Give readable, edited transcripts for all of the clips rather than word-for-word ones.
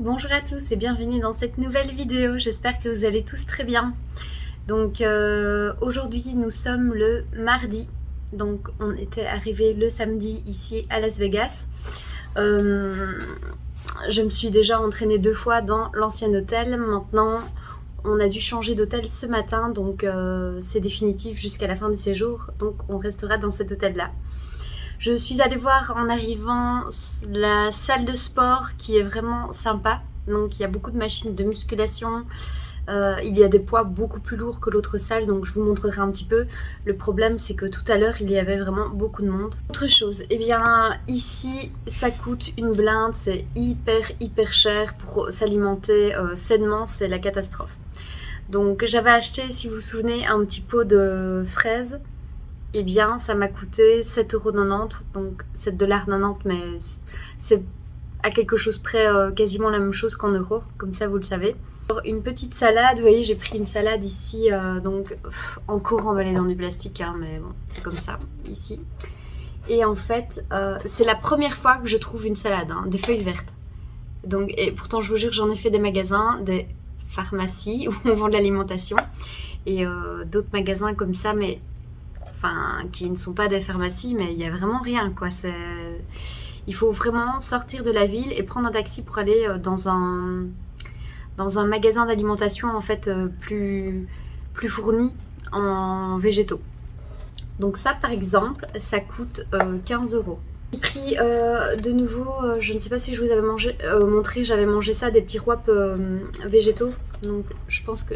Bonjour à tous et bienvenue dans cette nouvelle vidéo, j'espère que vous allez tous très bien. Donc aujourd'hui nous sommes le mardi, donc on était arrivé le samedi ici à Las Vegas. Je me suis déjà entraînée 2 fois dans l'ancien hôtel, maintenant on a dû changer d'hôtel ce matin, donc c'est définitif jusqu'à la fin du séjour, donc on restera dans cet hôtel là. Je suis allée voir en arrivant la salle de sport qui est vraiment sympa. Donc il y a beaucoup de machines de musculation. Il y a des poids beaucoup plus lourds que l'autre salle, donc je vous montrerai un petit peu. Le problème c'est que tout à l'heure il y avait vraiment beaucoup de monde. Autre chose, eh bien ici ça coûte une blinde, c'est hyper cher pour s'alimenter sainement, c'est la catastrophe. Donc j'avais acheté, si vous vous souvenez, un petit pot de fraises. Eh bien, ça m'a coûté 7,90 €, donc 7,90 $, mais c'est à quelque chose près quasiment la même chose qu'en euros, comme ça vous le savez. Alors, une petite salade, vous voyez, j'ai pris une salade ici, donc encore emballée dans du plastique, hein, mais bon, c'est comme ça, ici. Et en fait, c'est la première fois que je trouve une salade, hein, des feuilles vertes. Donc, et pourtant, je vous jure, j'en ai fait des magasins, des pharmacies où on vend de l'alimentation, et d'autres magasins comme ça, mais... Enfin, qui ne sont pas des pharmacies, mais il n'y a vraiment rien, quoi. Il faut vraiment sortir de la ville et prendre un taxi pour aller dans un magasin d'alimentation, en fait, plus fourni en végétaux. Donc ça, par exemple, ça coûte 15 €. J'ai pris de nouveau, je ne sais pas si je vous avais montré, j'avais mangé ça, des petits wraps végétaux. Donc je pense que...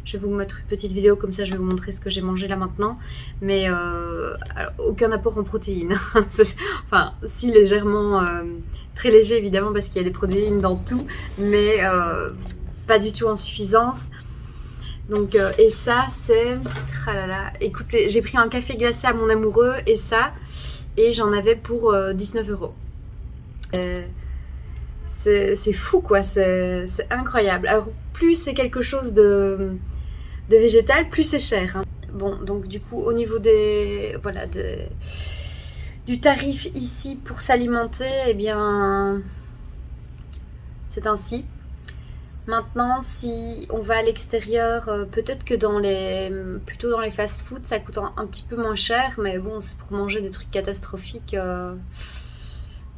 Je vais vous mettre une petite vidéo, comme ça je vais vous montrer ce que j'ai mangé là maintenant. Mais alors, aucun apport en protéines. Enfin, si légèrement, très léger évidemment parce qu'il y a des protéines dans tout. Mais pas du tout en suffisance. Donc, et ça c'est... Ah là là, écoutez, j'ai pris un café glacé à mon amoureux et ça. Et j'en avais pour 19 €. C'est fou quoi, c'est incroyable. Alors plus c'est quelque chose de végétal, plus c'est cher, hein. Bon, donc du coup au niveau des du tarif ici pour s'alimenter, eh bien c'est ainsi. Maintenant, si on va à l'extérieur, peut-être que plutôt dans les fast-food, ça coûte un petit peu moins cher, mais bon, c'est pour manger des trucs catastrophiques.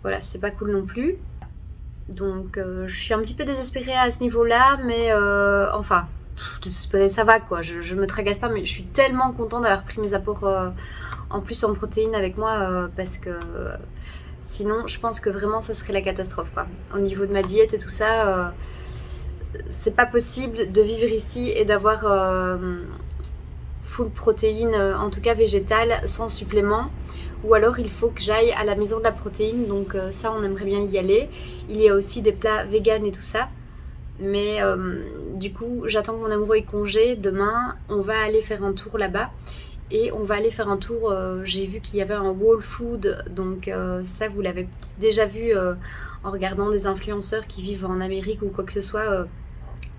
Voilà, c'est pas cool non plus. Donc je suis un petit peu désespérée à ce niveau-là, mais enfin, ça va quoi, je me tracasse pas, mais je suis tellement contente d'avoir pris mes apports en plus en protéines avec moi, parce que sinon je pense que vraiment ça serait la catastrophe quoi. Au niveau de ma diète et tout ça, c'est pas possible de vivre ici et d'avoir full protéines, en tout cas végétales, sans supplément. Ou alors il faut que j'aille à la maison de la protéine, donc ça on aimerait bien y aller. Il y a aussi des plats vegan et tout ça. Mais du coup j'attends que mon amoureux ait congé. Demain on va aller faire un tour là-bas. Et on va aller faire un tour, j'ai vu qu'il y avait un Whole Food. Donc ça vous l'avez déjà vu en regardant des influenceurs qui vivent en Amérique ou quoi que ce soit.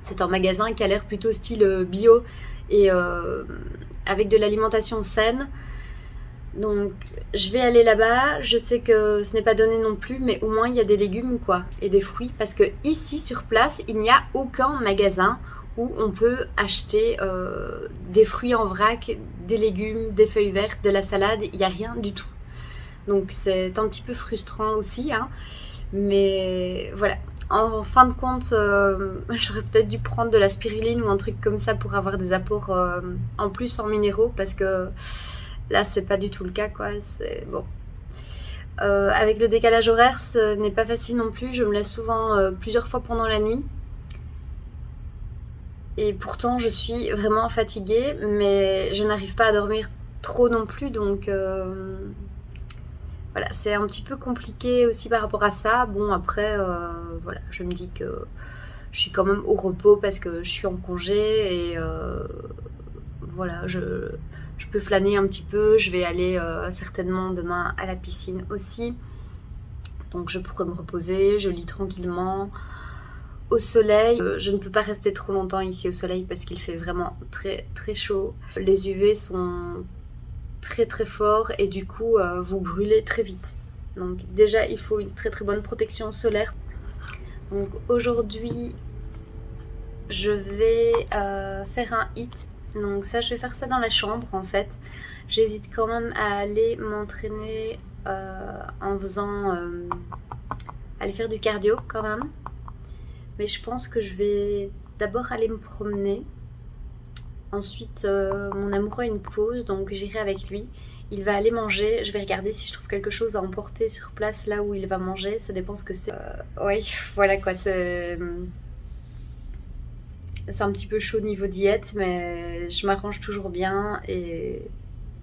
C'est un magasin qui a l'air plutôt style bio et avec de l'alimentation saine. Donc je vais aller là-bas, je sais que ce n'est pas donné non plus, mais au moins il y a des légumes quoi, et des fruits, parce que ici sur place il n'y a aucun magasin où on peut acheter des fruits en vrac, des légumes, des feuilles vertes, de la salade, il n'y a rien du tout. Donc c'est un petit peu frustrant aussi, hein. Mais voilà, en fin de compte j'aurais peut-être dû prendre de la spiruline ou un truc comme ça pour avoir des apports en plus en minéraux, parce que là, c'est pas du tout le cas, quoi. C'est bon. Avec le décalage horaire, ce n'est pas facile non plus. Je me laisse souvent plusieurs fois pendant la nuit. Et pourtant, je suis vraiment fatiguée, mais je n'arrive pas à dormir trop non plus. Donc, voilà, c'est un petit peu compliqué aussi par rapport à ça. Bon, après, voilà, je me dis que je suis quand même au repos parce que je suis en congé et voilà, je peux flâner un petit peu. Je vais aller certainement demain à la piscine aussi. Donc je pourrai me reposer, je lis tranquillement au soleil. Je ne peux pas rester trop longtemps ici au soleil parce qu'il fait vraiment très chaud. Les UV sont très forts et du coup vous brûlez très vite. Donc déjà il faut une très bonne protection solaire. Donc aujourd'hui je vais faire un hit. Donc ça, je vais faire ça dans la chambre en fait. J'hésite quand même à aller m'entraîner en faisant... aller faire du cardio quand même. Mais je pense que je vais d'abord aller me promener. Ensuite, mon amoureux a une pause, donc j'irai avec lui. Il va aller manger. Je vais regarder si je trouve quelque chose à emporter sur place là où il va manger. Ça dépend ce que c'est. Oui, voilà quoi. C'est un petit peu chaud niveau diète, mais je m'arrange toujours bien. Et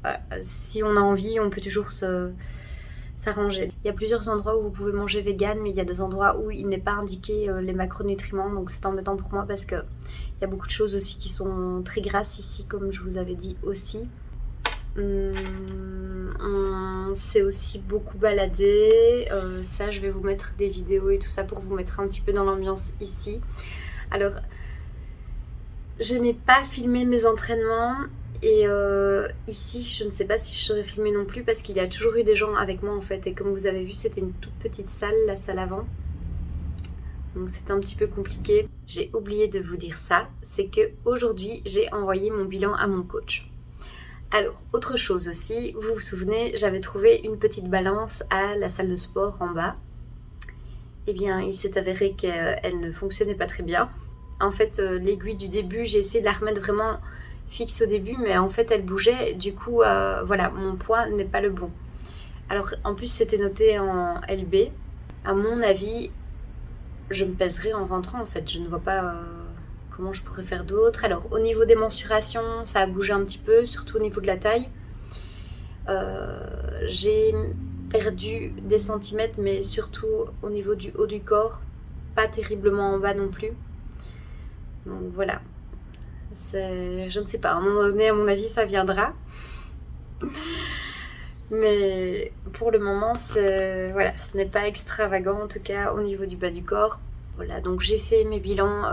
voilà, si on a envie, on peut toujours s'arranger. Il y a plusieurs endroits où vous pouvez manger vegan, mais il y a des endroits où il n'est pas indiqué les macronutriments, donc c'est embêtant pour moi parce que il y a beaucoup de choses aussi qui sont très grasses ici, comme je vous avais dit aussi. On s'est aussi beaucoup baladé. Ça, je vais vous mettre des vidéos et tout ça pour vous mettre un petit peu dans l'ambiance ici. Alors, je n'ai pas filmé mes entraînements. Et ici, je ne sais pas si je serais filmée non plus parce qu'il y a toujours eu des gens avec moi en fait. Et comme vous avez vu, c'était une toute petite salle, la salle avant. Donc c'était un petit peu compliqué. J'ai oublié de vous dire ça, c'est que aujourd'hui j'ai envoyé mon bilan à mon coach. Alors, autre chose aussi, vous vous souvenez, j'avais trouvé une petite balance à la salle de sport en bas. Eh bien, il s'est avéré qu'elle ne fonctionnait pas très bien. En fait, l'aiguille du début, j'ai essayé de la remettre vraiment fixe au début, mais en fait elle bougeait, du coup voilà, mon poids n'est pas le bon. Alors en plus c'était noté en LB. À mon avis, je me pèserai en rentrant en fait, je ne vois pas comment je pourrais faire d'autre. Alors au niveau des mensurations, ça a bougé un petit peu, surtout au niveau de la taille. J'ai perdu des centimètres, mais surtout au niveau du haut du corps, pas terriblement en bas non plus. Donc voilà. Je ne sais pas, à un moment donné, à mon avis, ça viendra. Mais pour le moment, voilà, ce n'est pas extravagant, en tout cas au niveau du bas du corps. Voilà, donc j'ai fait mes bilans,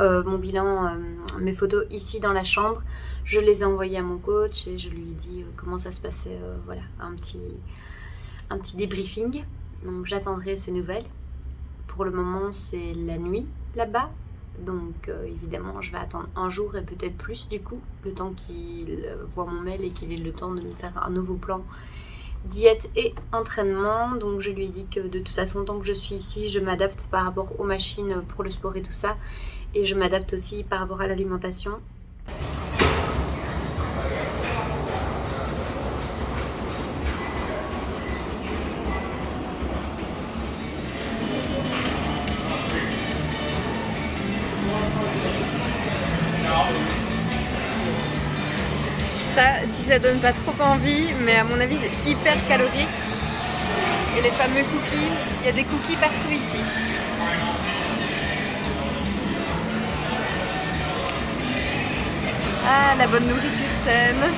mes photos ici dans la chambre. Je les ai envoyées à mon coach et je lui ai dit comment ça se passait. Voilà, un petit débriefing. Donc j'attendrai ses nouvelles. Pour le moment, c'est la nuit là-bas. Donc évidemment je vais attendre un jour et peut-être plus du coup, le temps qu'il voit mon mail et qu'il ait le temps de me faire un nouveau plan diète et entraînement. Donc je lui ai dit que de toute façon tant que je suis ici, je m'adapte par rapport aux machines pour le sport et tout ça. Et je m'adapte aussi par rapport à l'alimentation. Ça, si ça donne pas trop envie, mais à mon avis c'est hyper calorique. Et les fameux cookies, il y a des cookies partout ici. Ah, la bonne nourriture saine.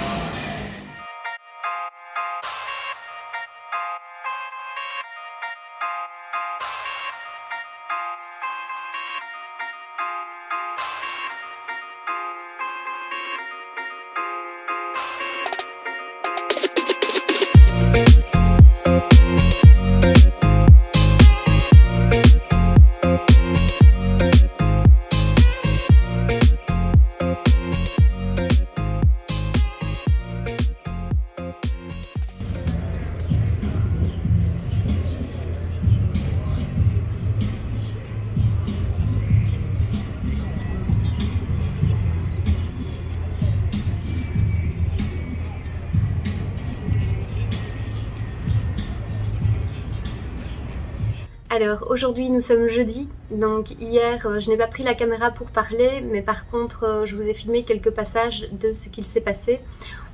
Alors aujourd'hui nous sommes jeudi, donc hier je n'ai pas pris la caméra pour parler, mais par contre je vous ai filmé quelques passages de ce qu'il s'est passé.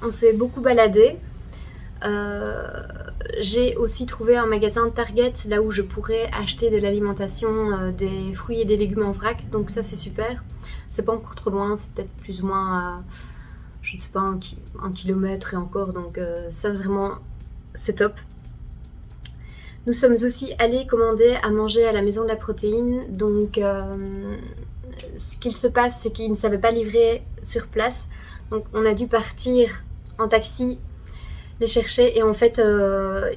On s'est beaucoup baladé. J'ai aussi trouvé un magasin Target là où je pourrais acheter de l'alimentation, des fruits et des légumes en vrac, donc ça c'est super. C'est pas encore trop loin, c'est peut-être plus ou moins je ne sais pas, un kilomètre et encore, donc ça vraiment c'est top. Nous sommes aussi allés commander à manger à la maison de la protéine, donc ce qu'il se passe c'est qu'ils ne savaient pas livrer sur place, donc on a dû partir en taxi les chercher et en fait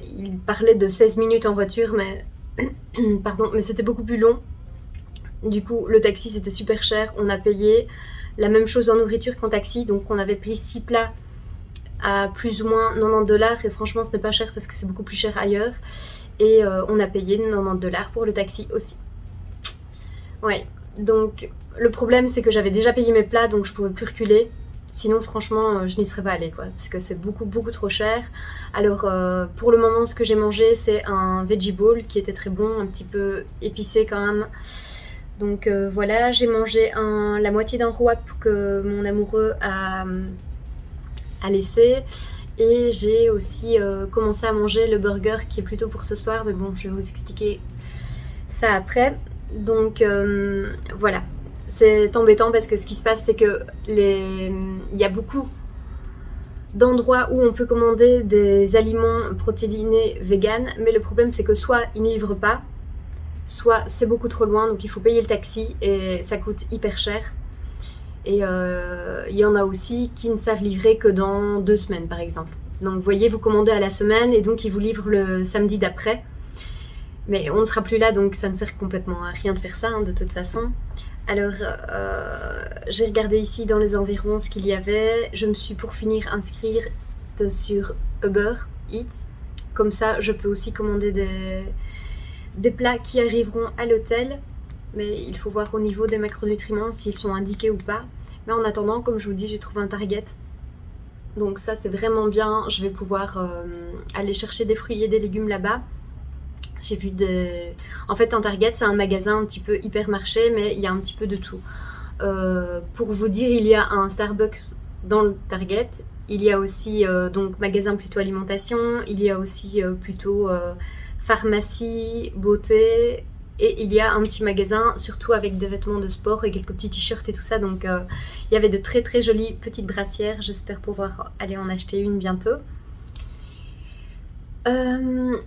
ils parlaient de 16 minutes en voiture mais, pardon, mais c'était beaucoup plus long Du coup, le taxi c'était super cher, on a payé la même chose en nourriture qu'en taxi, donc on avait pris 6 plats à plus ou moins 90 $ et franchement ce n'est pas cher parce que c'est beaucoup plus cher ailleurs. Et on a payé 90 $ pour le taxi aussi. Ouais, donc le problème c'est que j'avais déjà payé mes plats donc je pouvais plus reculer. Sinon franchement je n'y serais pas allée quoi, parce que c'est beaucoup trop cher. Alors pour le moment ce que j'ai mangé c'est un veggie bowl qui était très bon, un petit peu épicé quand même. Donc voilà, j'ai mangé la moitié d'un wrap que mon amoureux a laissé. Et j'ai aussi commencé à manger le burger qui est plutôt pour ce soir, mais bon, je vais vous expliquer ça après. Donc voilà, c'est embêtant parce que ce qui se passe, c'est que il y a beaucoup d'endroits où on peut commander des aliments protéinés vegan, mais le problème c'est que soit ils ne livrent pas, soit c'est beaucoup trop loin, donc il faut payer le taxi et ça coûte hyper cher. Et il y en a aussi qui ne savent livrer que dans 2 semaines par exemple. Donc vous voyez, vous commandez à la semaine et donc ils vous livrent le samedi d'après. Mais on ne sera plus là, donc ça ne sert complètement à rien de faire ça, hein, de toute façon. Alors j'ai regardé ici dans les environs ce qu'il y avait. Je me suis pour finir inscrire sur Uber Eats. Comme ça je peux aussi commander des plats qui arriveront à l'hôtel. Mais il faut voir au niveau des macronutriments s'ils sont indiqués ou pas. Mais en attendant, comme je vous dis, j'ai trouvé un Target. Donc ça c'est vraiment bien, je vais pouvoir aller chercher des fruits et des légumes là-bas. J'ai vu des... En fait un Target c'est un magasin un petit peu hypermarché, mais il y a un petit peu de tout. Pour vous dire, il y a un Starbucks dans le Target. Il y a aussi donc magasin plutôt alimentation, il y a aussi plutôt pharmacie, beauté, et il y a un petit magasin surtout avec des vêtements de sport et quelques petits t-shirts et tout ça. Donc il y avait de très jolies petites brassières, j'espère pouvoir aller en acheter une bientôt.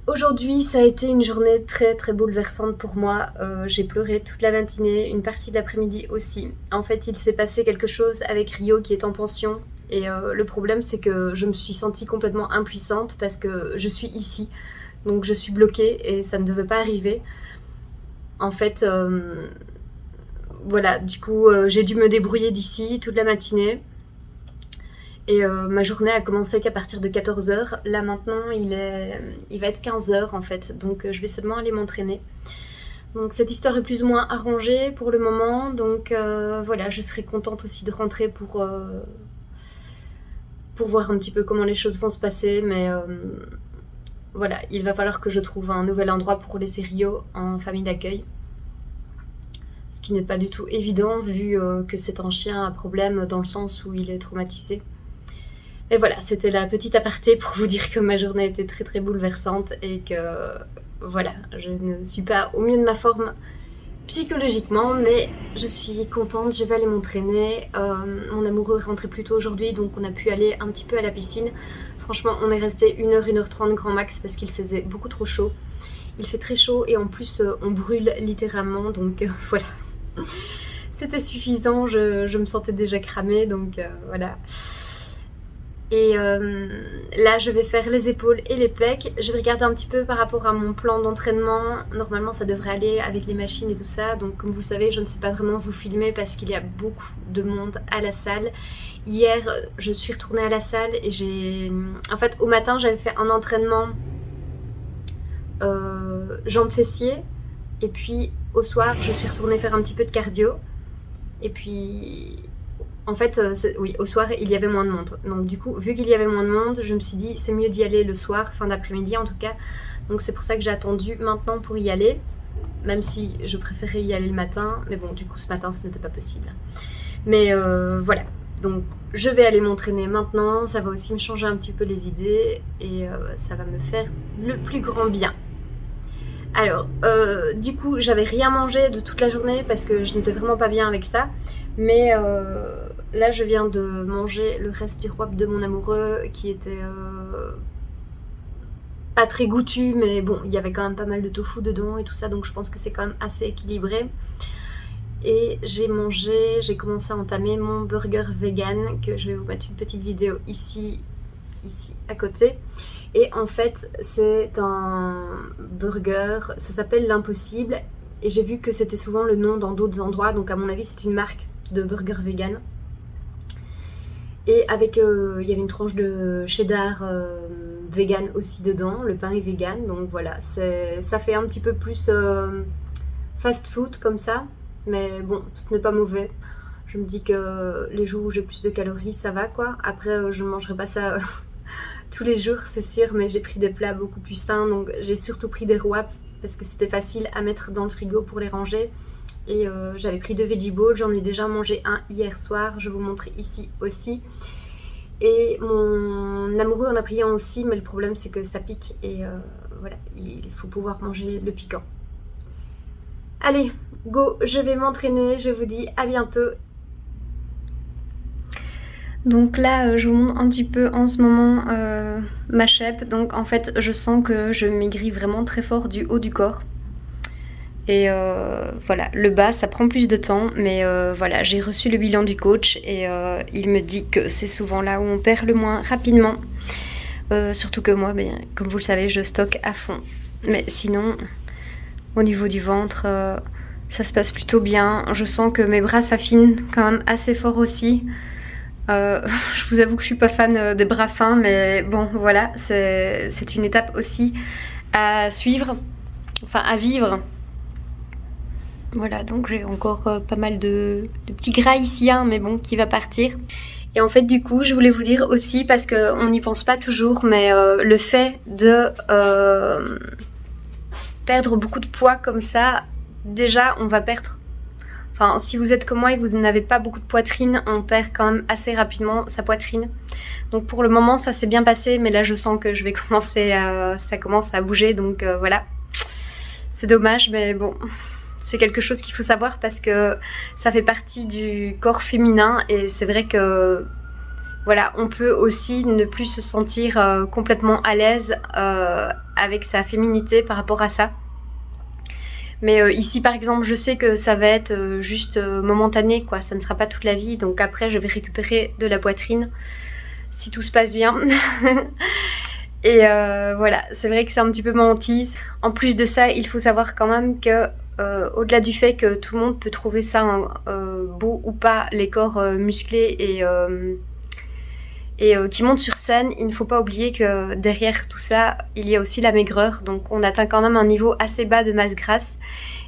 Aujourd'hui ça a été une journée très bouleversante pour moi. J'ai pleuré toute la matinée, une partie de l'après-midi aussi. En fait il s'est passé quelque chose avec Rio qui est en pension. Et le problème c'est que je me suis sentie complètement impuissante parce que je suis ici. Donc je suis bloquée et ça ne devait pas arriver. En fait, voilà, du coup j'ai dû me débrouiller d'ici toute la matinée. Et ma journée a commencé qu'à partir de 14 h. Là maintenant il va être 15 h en fait, donc je vais seulement aller m'entraîner. Donc cette histoire est plus ou moins arrangée pour le moment, donc voilà, je serai contente aussi de rentrer pour voir un petit peu comment les choses vont se passer. Mais voilà, il va falloir que je trouve un nouvel endroit pour laisser Rio en famille d'accueil. Ce qui n'est pas du tout évident vu que c'est un chien à problème dans le sens où il est traumatisé. Et voilà, c'était la petite aparté pour vous dire que ma journée était très bouleversante et que voilà, je ne suis pas au mieux de ma forme psychologiquement, mais je suis contente, je vais aller m'entraîner. Mon amoureux est rentré plus tôt aujourd'hui, donc on a pu aller un petit peu à la piscine. Franchement, on est resté 1h, 1h30 grand max parce qu'il faisait beaucoup trop chaud. Il fait très chaud et en plus on brûle littéralement, donc voilà. C'était suffisant, je me sentais déjà cramée, donc voilà. Et là je vais faire les épaules et les pecs. Je vais regarder un petit peu par rapport à mon plan d'entraînement. Normalement ça devrait aller avec les machines et tout ça. Donc comme vous le savez, je ne sais pas vraiment vous filmer parce qu'il y a beaucoup de monde à la salle. Hier je suis retournée à la salle et en fait au matin j'avais fait un entraînement jambes fessiers. Et puis au soir je suis retournée faire un petit peu de cardio. Et puis... En fait, oui, au soir, il y avait moins de monde. Donc du coup, vu qu'il y avait moins de monde, je me suis dit, c'est mieux d'y aller le soir, fin d'après-midi en tout cas. Donc c'est pour ça que j'ai attendu maintenant pour y aller. Même si je préférais y aller le matin. Mais bon, du coup, ce matin, ce n'était pas possible. Mais voilà. Donc je vais aller m'entraîner maintenant. Ça va aussi me changer un petit peu les idées. Et ça va me faire le plus grand bien. Alors, du coup, j'avais rien mangé de toute la journée parce que je n'étais vraiment pas bien avec ça. Mais là, je viens de manger le reste du wrap de mon amoureux qui était pas très goûtu, mais bon, il y avait quand même pas mal de tofu dedans et tout ça, donc je pense que c'est quand même assez équilibré. Et j'ai commencé à entamer mon burger vegan, que je vais vous mettre une petite vidéo ici à côté. Et en fait, c'est un burger, ça s'appelle l'Impossible. Et j'ai vu que c'était souvent le nom dans d'autres endroits, donc à mon avis c'est une marque de burger vegan. Et avec, il y avait une tranche de cheddar vegan aussi dedans, le pain est vegan, donc voilà, ça fait un petit peu plus fast food comme ça, mais bon, ce n'est pas mauvais. Je me dis que les jours où j'ai plus de calories, ça va quoi. Après, je ne mangerai pas ça tous les jours, c'est sûr, mais j'ai pris des plats beaucoup plus sains, donc j'ai surtout pris des wraps parce que c'était facile à mettre dans le frigo pour les ranger. Et j'avais pris 2 veggie balls, j'en ai déjà mangé un hier soir, je vais vous montrer ici aussi. Et mon amoureux en a pris un aussi, mais le problème c'est que ça pique et voilà, il faut pouvoir manger le piquant. Allez, go, je vais m'entraîner, je vous dis à bientôt. Donc là, je vous montre un petit peu en ce moment ma shape. Donc en fait, je sens que je maigris vraiment très fort du haut du corps. Et voilà, le bas, ça prend plus de temps, mais voilà, j'ai reçu le bilan du coach et il me dit que c'est souvent là où on perd le moins rapidement. Surtout que moi, ben, comme vous le savez, je stocke à fond. Mais sinon, au niveau du ventre, ça se passe plutôt bien. Je sens que mes bras s'affinent quand même assez fort aussi. Je vous avoue que je suis pas fan des bras fins, mais bon, voilà, c'est une étape aussi à suivre, enfin à vivre. Voilà, donc j'ai encore pas mal de petits gras ici, hein, mais bon, qui va partir. Et en fait, du coup, je voulais vous dire aussi, parce qu'on n'y pense pas toujours, mais le fait de perdre beaucoup de poids comme ça, déjà, on va perdre. Enfin, si vous êtes comme moi et que vous n'avez pas beaucoup de poitrine, on perd quand même assez rapidement sa poitrine. Donc pour le moment, ça s'est bien passé, mais là, je sens que je vais commencer ça commence à bouger, donc voilà. C'est dommage, mais bon... C'est quelque chose qu'il faut savoir parce que ça fait partie du corps féminin et c'est vrai que voilà, on peut aussi ne plus se sentir complètement à l'aise avec sa féminité par rapport à ça. Mais ici par exemple, je sais que ça va être juste momentané quoi, ça ne sera pas toute la vie, donc après je vais récupérer de la poitrine si tout se passe bien. Et voilà, c'est vrai que c'est un petit peu ma hantise. En plus de ça, il faut savoir quand même que au-delà du fait que tout le monde peut trouver ça beau ou pas, les corps musclés et qui montent sur scène, il ne faut pas oublier que derrière tout ça, il y a aussi la maigreur. Donc on atteint quand même un niveau assez bas de masse grasse.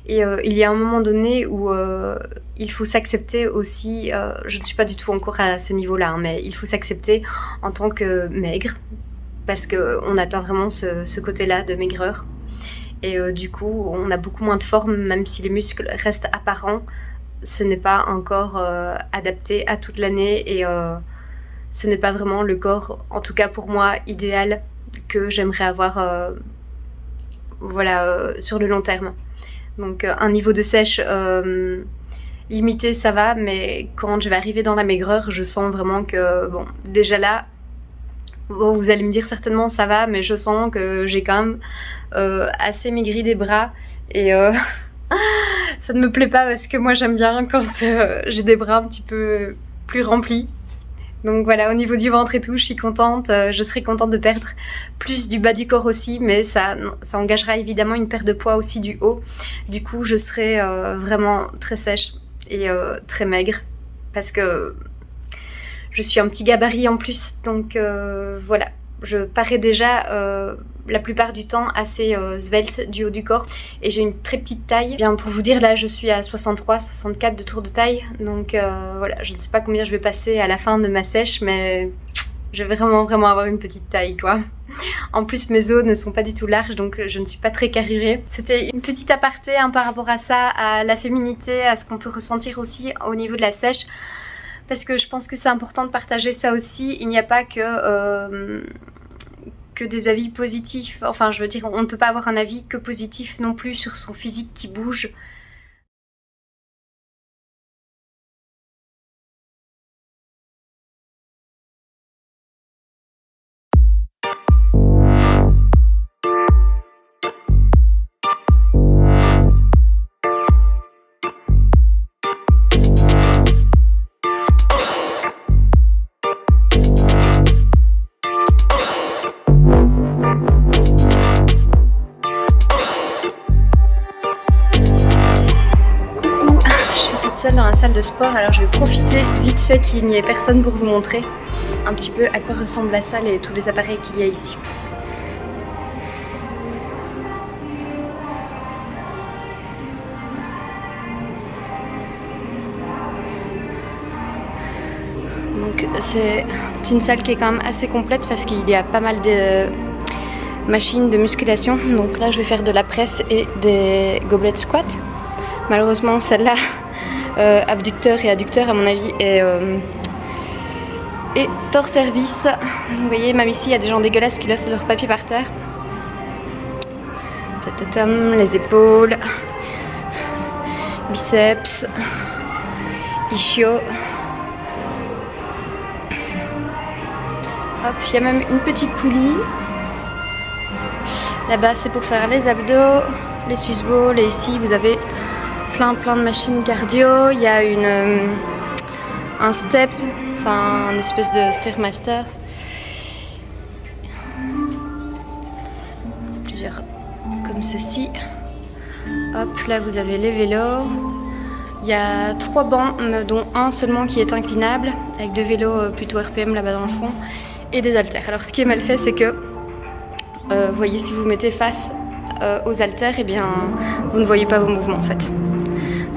Et il y a un moment donné où il faut s'accepter aussi, je ne suis pas du tout encore à ce niveau-là, hein, mais il faut s'accepter en tant que maigre, parce qu'on atteint vraiment ce côté-là de maigreur. Et du coup, on a beaucoup moins de forme, même si les muscles restent apparents. Ce n'est pas encore adapté à toute l'année et ce n'est pas vraiment le corps, en tout cas pour moi, idéal que j'aimerais avoir voilà, sur le long terme. Donc un niveau de sèche limité, ça va, mais quand je vais arriver dans la maigreur, je sens vraiment que, bon, déjà là, bon, vous allez me dire certainement ça va, mais je sens que j'ai quand même assez maigri des bras et ça ne me plaît pas parce que moi j'aime bien quand j'ai des bras un petit peu plus remplis. Donc voilà, au niveau du ventre et tout, je suis contente. Je serais contente de perdre plus du bas du corps aussi, mais ça engagera évidemment une perte de poids aussi du haut. Du coup, je serai vraiment très sèche et très maigre parce que je suis un petit gabarit en plus, donc voilà. Je parais déjà la plupart du temps assez svelte du haut du corps et j'ai une très petite taille. Bien, pour vous dire, là je suis à 63-64 de tour de taille, donc voilà, je ne sais pas combien je vais passer à la fin de ma sèche, mais je vais vraiment avoir une petite taille quoi. En plus mes os ne sont pas du tout larges, donc je ne suis pas très carrurée. C'était une petite aparté hein, par rapport à ça, à la féminité, à ce qu'on peut ressentir aussi au niveau de la sèche. Parce que je pense que c'est important de partager ça aussi. Il n'y a pas que des avis positifs. Enfin, je veux dire, on ne peut pas avoir un avis que positif non plus sur son physique qui bouge. seule dans la salle de sport, alors je vais profiter vite fait qu'il n'y ait personne pour vous montrer un petit peu à quoi ressemble la salle et tous les appareils qu'il y a ici. Donc c'est une salle qui est quand même assez complète parce qu'il y a pas mal de machines de musculation. Donc là je vais faire de la presse et des goblet squats. Malheureusement celle-là, abducteur et adducteur à mon avis, est hors service. Vous voyez, même ici il y a des gens dégueulasses qui laissent leur papier par terre. Tatatam, les épaules, biceps, ischio. Hop, il y a même une petite poulie. Là-bas, c'est pour faire les abdos, les Swiss balls. Et ici, vous avez plein de machines cardio. Il y a un step, enfin, une espèce de stairmaster. Plusieurs comme ceci. Hop, là, vous avez les vélos. Il y a 3 bancs, dont un seulement qui est inclinable, avec 2 vélos plutôt RPM là-bas dans le fond. Et des haltères. Alors ce qui est mal fait, c'est que vous voyez, si vous vous mettez face aux haltères, eh bien vous ne voyez pas vos mouvements en fait.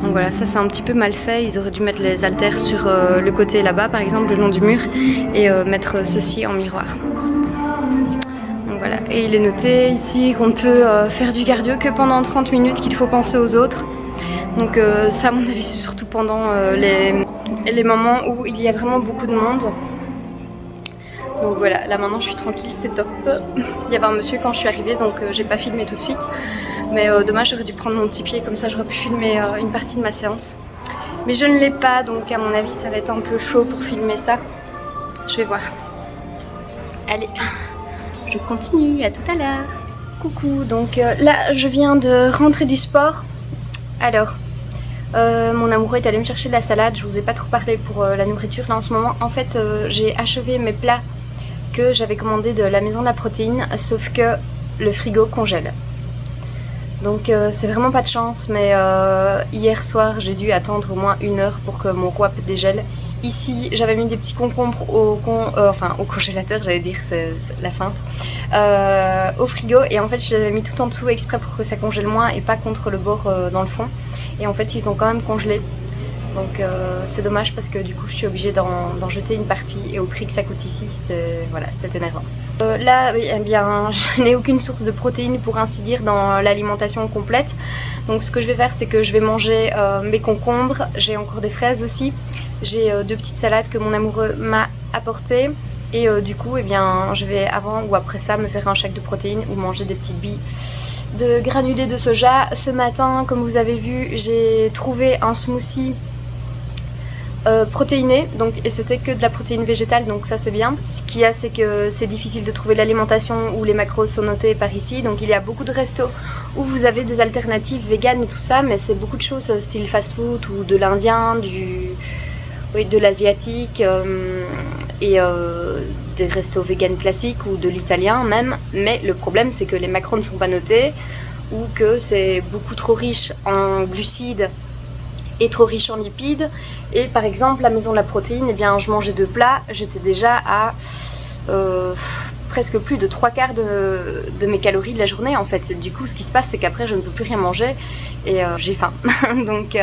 Donc voilà, ça c'est un petit peu mal fait. Ils auraient dû mettre les haltères sur le côté là-bas par exemple, le long du mur, et mettre ceci en miroir. Donc voilà, et il est noté ici qu'on ne peut faire du cardio que pendant 30 minutes, qu'il faut penser aux autres. Donc ça à mon avis c'est surtout pendant les moments où il y a vraiment beaucoup de monde. Donc voilà, là maintenant je suis tranquille, c'est top. Il y avait un monsieur quand je suis arrivée, donc j'ai pas filmé tout de suite. Mais dommage, j'aurais dû prendre mon petit pied, comme ça j'aurais pu filmer une partie de ma séance. Mais je ne l'ai pas, donc à mon avis ça va être un peu chaud pour filmer ça. Je vais voir. Allez, je continue, à tout à l'heure. Coucou, donc là je viens de rentrer du sport. Alors, mon amoureux est allé me chercher de la salade. Je vous ai pas trop parlé pour la nourriture là en ce moment. En fait, j'ai achevé mes plats que j'avais commandé de la maison de la protéine, sauf que le frigo congèle. Donc c'est vraiment pas de chance, mais hier soir j'ai dû attendre au moins 1 heure pour que mon wrap dégèle. Ici j'avais mis des petits concombres au congélateur, j'allais dire, c'est la feinte, au frigo, et en fait je les avais mis tout en dessous exprès pour que ça congèle moins et pas contre le bord dans le fond. Et en fait ils ont quand même congelé. Donc c'est dommage parce que du coup je suis obligée d'en jeter une partie, et au prix que ça coûte ici, c'est énervant. Là, eh bien, je n'ai aucune source de protéines pour ainsi dire dans l'alimentation complète. Donc ce que je vais faire, c'est que je vais manger mes concombres, j'ai encore des fraises aussi, j'ai 2 petites salades que mon amoureux m'a apportées. Et du coup, eh bien, je vais avant ou après ça me faire un shake de protéines ou manger des petites billes de granulés de soja. Ce matin, comme vous avez vu, j'ai trouvé un smoothie protéiné, donc, et c'était que de la protéine végétale, donc ça c'est bien. Ce qu'il y a, c'est que c'est difficile de trouver l'alimentation où les macros sont notés par ici, donc il y a beaucoup de restos où vous avez des alternatives véganes et tout ça, mais c'est beaucoup de choses style fast food ou de l'indien, de l'asiatique, et des restos véganes classiques ou de l'italien même. Mais le problème, c'est que les macros ne sont pas notés, ou que c'est beaucoup trop riche en glucides et trop riche en lipides. Et par exemple la maison de la protéine, eh bien je mangeais 2 plats, j'étais déjà à presque plus de 3/4 de mes calories de la journée en fait. Du coup ce qui se passe, c'est qu'après je ne peux plus rien manger et j'ai faim. Donc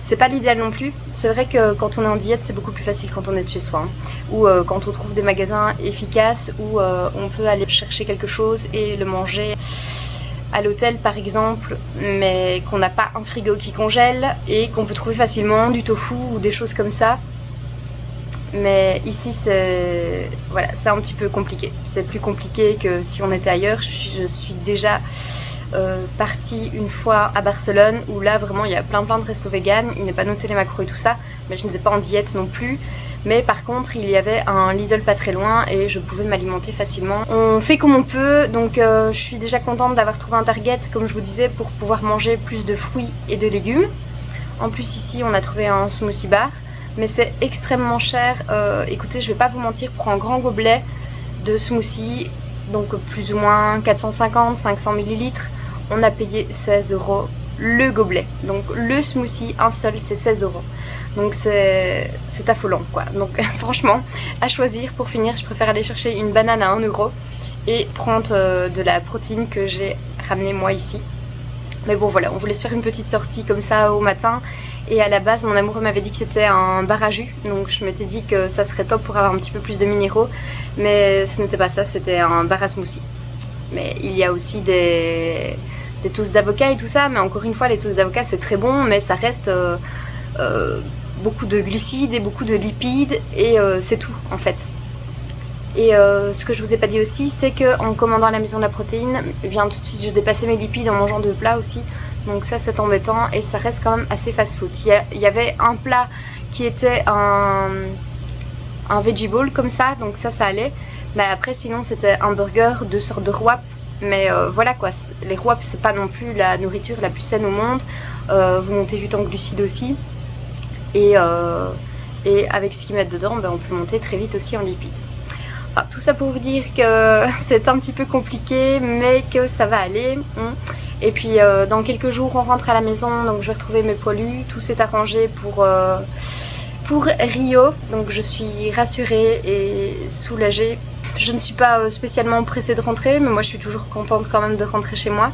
c'est pas l'idéal non plus. C'est vrai que quand on est en diète, c'est beaucoup plus facile quand on est de chez soi, hein. Ou quand on trouve des magasins efficaces où on peut aller chercher quelque chose et le manger à l'hôtel par exemple, mais qu'on n'a pas un frigo qui congèle et qu'on peut trouver facilement du tofu ou des choses comme ça. Mais ici c'est voilà, c'est un petit peu compliqué. C'est plus compliqué que si on était ailleurs. Je suis déjà partie une fois à Barcelone où là vraiment il y a plein de restos véganes. Il n'est pas noté les macros et tout ça, mais je n'étais pas en diète non plus. Mais par contre il y avait un Lidl pas très loin et je pouvais m'alimenter facilement. On fait comme on peut, donc je suis déjà contente d'avoir trouvé un Target, comme je vous disais, pour pouvoir manger plus de fruits et de légumes. En plus ici on a trouvé un smoothie bar, mais c'est extrêmement cher. Écoutez, je vais pas vous mentir, pour un grand gobelet de smoothie, donc plus ou moins 450-500 ml, on a payé 16 € le gobelet. Donc le smoothie, un seul, c'est 16 €. Donc c'est affolant quoi. Donc franchement, à choisir pour finir, je préfère aller chercher une banane à 1 € et prendre de la protéine que j'ai ramenée moi ici. Mais bon voilà, on voulait se faire une petite sortie comme ça au matin. Et à la base, mon amoureux m'avait dit que c'était un bar à jus. Donc je m'étais dit que ça serait top pour avoir un petit peu plus de minéraux. Mais ce n'était pas ça, c'était un bar à smoothie. Mais il y a aussi des toasts d'avocat et tout ça. Mais encore une fois, les toasts d'avocat c'est très bon. Mais ça reste beaucoup de glucides et beaucoup de lipides. Et c'est tout en fait. Et ce que je vous ai pas dit aussi, c'est qu'en commandant à la maison de la protéine, eh bien tout de suite je dépassais mes lipides en mangeant de plats aussi. Donc ça c'est embêtant et ça reste quand même assez fast-food. Il y avait un plat qui était un veggie ball comme ça, donc ça allait. Mais après sinon c'était un burger, 2 sortes de wraps. Mais voilà quoi, les wraps c'est pas non plus la nourriture la plus saine au monde. Vous montez vite en glucides aussi. Et avec ce qu'ils mettent dedans, ben, on peut monter très vite aussi en lipides. Enfin, tout ça pour vous dire que c'est un petit peu compliqué, mais que ça va aller. Et puis dans quelques jours, on rentre à la maison, donc je vais retrouver mes poilus. Tout s'est arrangé pour Rio, donc je suis rassurée et soulagée. Je ne suis pas spécialement pressée de rentrer, mais moi je suis toujours contente quand même de rentrer chez moi.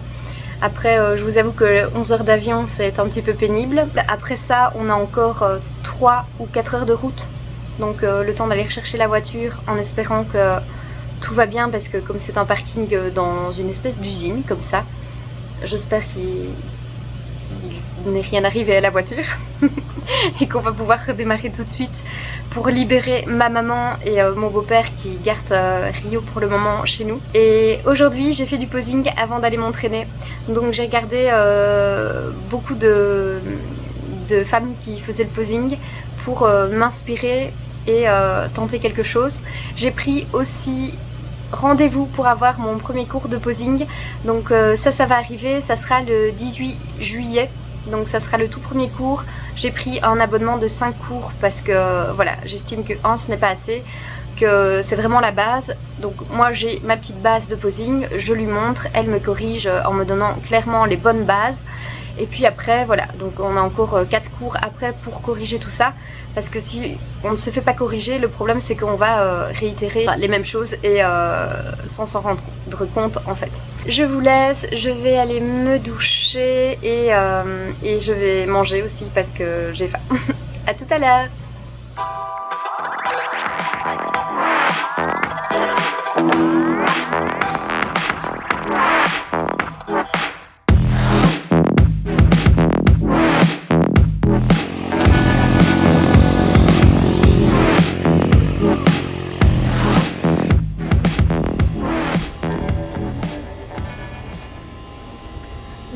Après, je vous avoue que 11 heures d'avion, c'est un petit peu pénible. Après ça, on a encore 3 ou 4 heures de route. Donc le temps d'aller rechercher la voiture en espérant que tout va bien parce que comme c'est un parking dans une espèce d'usine comme ça, j'espère qu'il n'est rien arrivé à la voiture et qu'on va pouvoir redémarrer tout de suite pour libérer ma maman et mon beau-père qui gardent Rio pour le moment chez nous. Et aujourd'hui j'ai fait du posing avant d'aller m'entraîner, donc j'ai regardé beaucoup de femmes qui faisaient le posing pour m'inspirer et tenter quelque chose. J'ai pris aussi rendez-vous pour avoir mon premier cours de posing, donc ça va arriver, ça sera le 18 juillet, donc ça sera le tout premier cours. J'ai pris un abonnement de 5 cours parce que voilà, j'estime que ce n'est pas assez, que c'est vraiment la base. Donc moi j'ai ma petite base de posing, je lui montre, elle me corrige en me donnant clairement les bonnes bases. Et puis après voilà, donc on a encore 4 cours après pour corriger tout ça, parce que si on ne se fait pas corriger, le problème c'est qu'on va réitérer les mêmes choses et sans s'en rendre compte en fait. Je vous laisse, je vais aller me doucher et je vais manger aussi parce que j'ai faim. À tout à l'heure.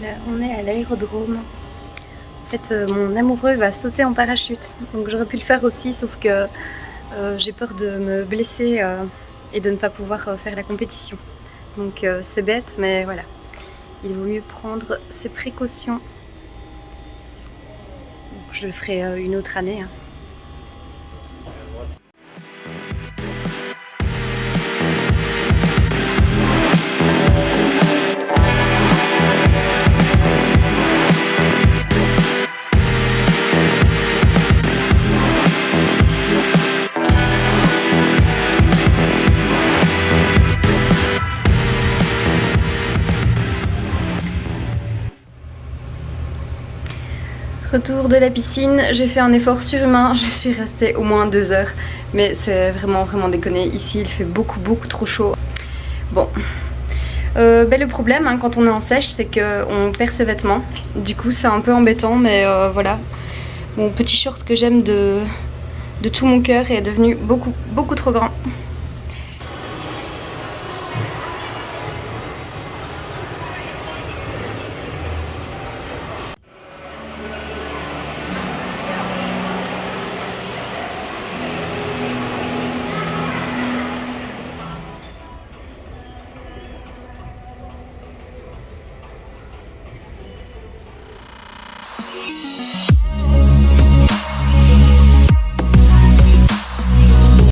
Là, on est à l'aérodrome. En fait, mon amoureux va sauter en parachute. Donc j'aurais pu le faire aussi, sauf que j'ai peur de me blesser et de ne pas pouvoir faire la compétition. Donc c'est bête, mais voilà. Il vaut mieux prendre ses précautions. Je le ferai une autre année. Hein. Retour de la piscine, j'ai fait un effort surhumain, je suis restée au moins 2 heures. Mais c'est vraiment déconné, ici il fait beaucoup trop chaud. Bon, le problème hein, quand on est en sèche, c'est qu'on perd ses vêtements. Du coup c'est un peu embêtant, mais voilà. Mon petit short que j'aime de tout mon cœur est devenu beaucoup trop grand.